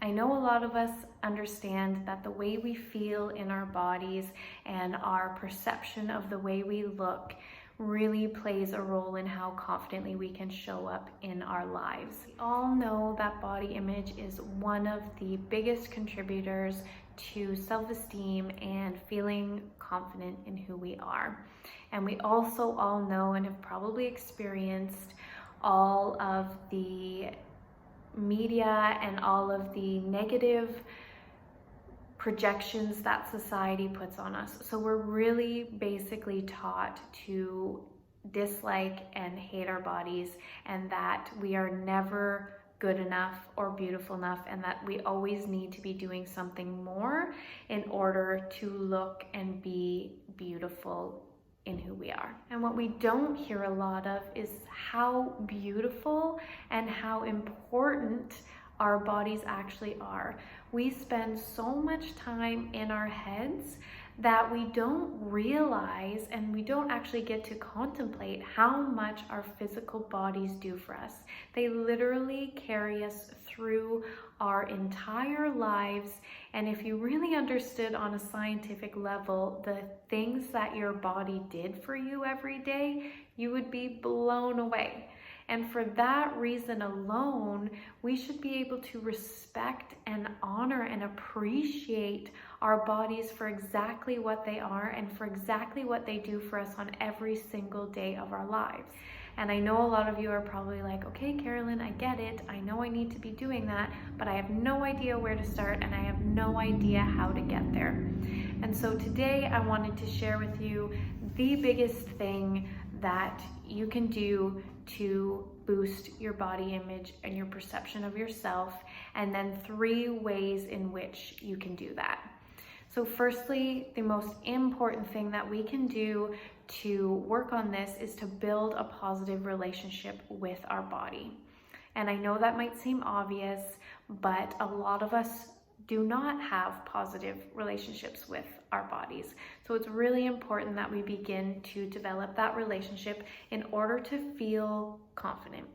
I know a lot of us understand that the way we feel in our bodies and our perception of the way we look really plays a role in how confidently we can show up in our lives. We all know that body image is one of the biggest contributors to self-esteem and feeling confident in who we are. And we also all know and have probably experienced all of the media and all of the negative projections that society puts on us. So we're really basically taught to dislike and hate our bodies, and that we are never good enough or beautiful enough, and that we always need to be doing something more in order to look and be beautiful in who we are. And what we don't hear a lot of is how beautiful and how important our bodies actually are. We spend so much time in our heads that we don't realize, and we don't actually get to contemplate how much our physical bodies do for us. They literally carry us through our entire lives. And if you really understood on a scientific level the things that your body did for you every day, you would be blown away. And for that reason alone, we should be able to respect and honor and appreciate our bodies for exactly what they are and for exactly what they do for us on every single day of our lives. And I know a lot of you are probably like, okay, Carolyn, I get it. I know I need to be doing that, but I have no idea where to start and I have no idea how to get there. And so today I wanted to share with you the biggest thing that you can do to boost your body image and your perception of yourself, and then 3 ways in which you can do that. So firstly, the most important thing that we can do to work on this is to build a positive relationship with our body. And I know that might seem obvious, but a lot of us do not have positive relationships with our bodies. So it's really important that we begin to develop that relationship in order to feel confident.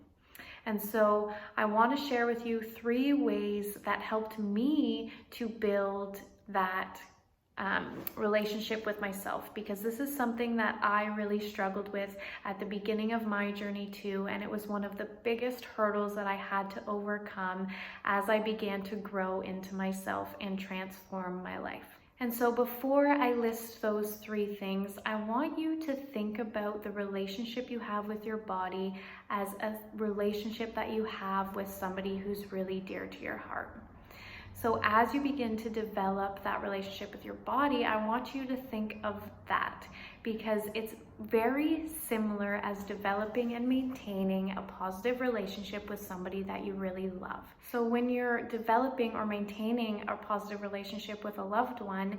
And so I want to share with you 3 ways that helped me to build that relationship with myself, because this is something that I really struggled with at the beginning of my journey too, and it was one of the biggest hurdles that I had to overcome as I began to grow into myself and transform my life. And so before I list those 3 things, I want you to think about the relationship you have with your body as a relationship that you have with somebody who's really dear to your heart. So as you begin to develop that relationship with your body, I want you to think of that, because it's very similar as developing and maintaining a positive relationship with somebody that you really love. So when you're developing or maintaining a positive relationship with a loved one,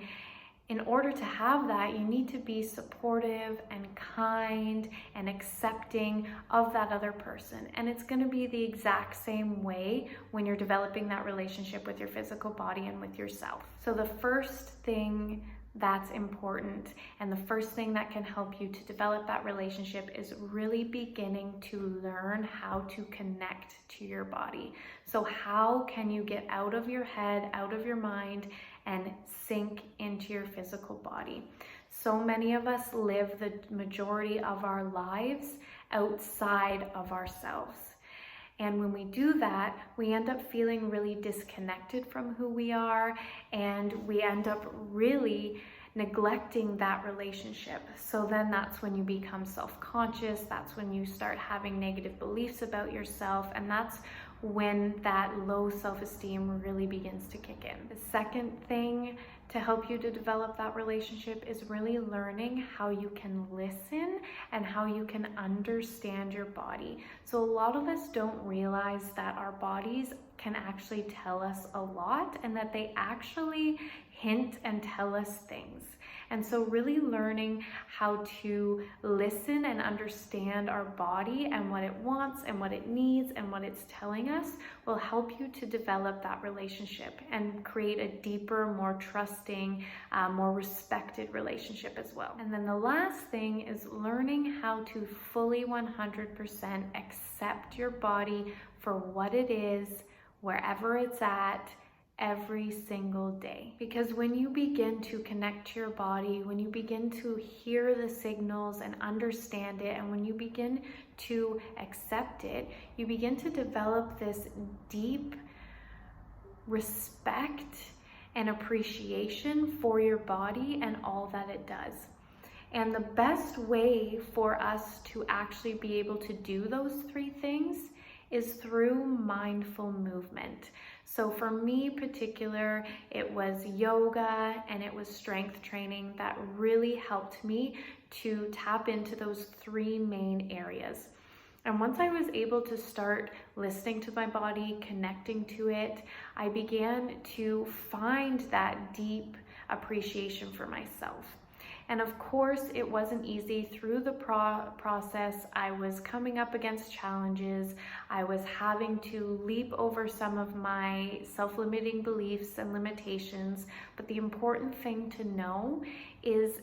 in order to have that, you need to be supportive and kind and accepting of that other person. And it's going to be the exact same way when you're developing that relationship with your physical body and with yourself. So the first thing that's important, and the first thing that can help you to develop that relationship, is really beginning to learn how to connect to your body. So how can you get out of your head, out of your mind, and sink into your physical body? So many of us live the majority of our lives outside of ourselves. And when we do that, we end up feeling really disconnected from who we are, and we end up really neglecting that relationship. So then that's when you become self-conscious, that's when you start having negative beliefs about yourself, and that's when that low self-esteem really begins to kick in. The second thing to help you to develop that relationship is really learning how you can listen and how you can understand your body. So a lot of us don't realize that our bodies can actually tell us a lot, and that they actually hint and tell us things. And so really learning how to listen and understand our body and what it wants and what it needs and what it's telling us will help you to develop that relationship and create a deeper, more trusting, more respected relationship as well. And then the last thing is learning how to fully 100% accept your body for what it is, wherever it's at, every single day. Because when you begin to connect to your body, when you begin to hear the signals and understand it, and when you begin to accept it, you begin to develop this deep respect and appreciation for your body and all that it does. And the best way for us to actually be able to do those three things is through mindful movement. So for me particular, it was yoga and it was strength training that really helped me to tap into those three main areas. And once I was able to start listening to my body, connecting to it, I began to find that deep appreciation for myself. And of course, it wasn't easy. Through the process, I was coming up against challenges. I was having to leap over some of my self-limiting beliefs and limitations. But the important thing to know is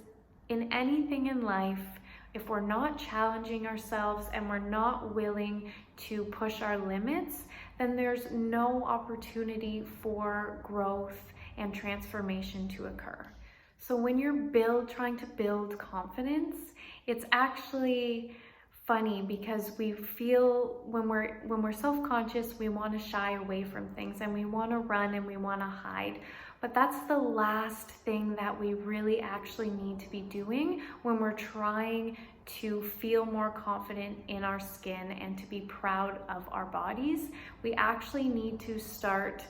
in anything in life, if we're not challenging ourselves and we're not willing to push our limits, then there's no opportunity for growth and transformation to occur. So when you're trying to build confidence, it's actually funny because we feel when we're self-conscious, we want to shy away from things and we want to run and we want to hide. But that's the last thing that we really actually need to be doing when we're trying to feel more confident in our skin and to be proud of our bodies. We actually need to start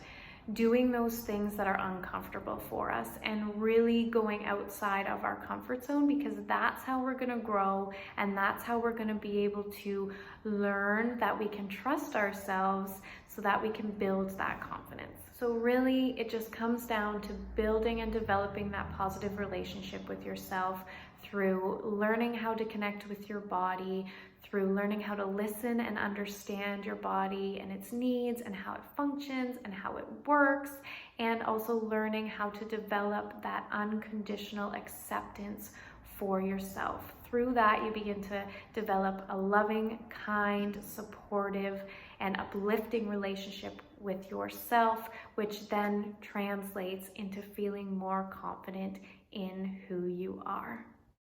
doing those things that are uncomfortable for us and really going outside of our comfort zone, because that's how we're going to grow and that's how we're going to be able to learn that we can trust ourselves so that we can build that confidence. So really, it just comes down to building and developing that positive relationship with yourself through learning how to connect with your body, through learning how to listen and understand your body and its needs and how it functions and how it works, and also learning how to develop that unconditional acceptance for yourself. Through that, you begin to develop a loving, kind, supportive, and uplifting relationship with yourself, which then translates into feeling more confident in who you are.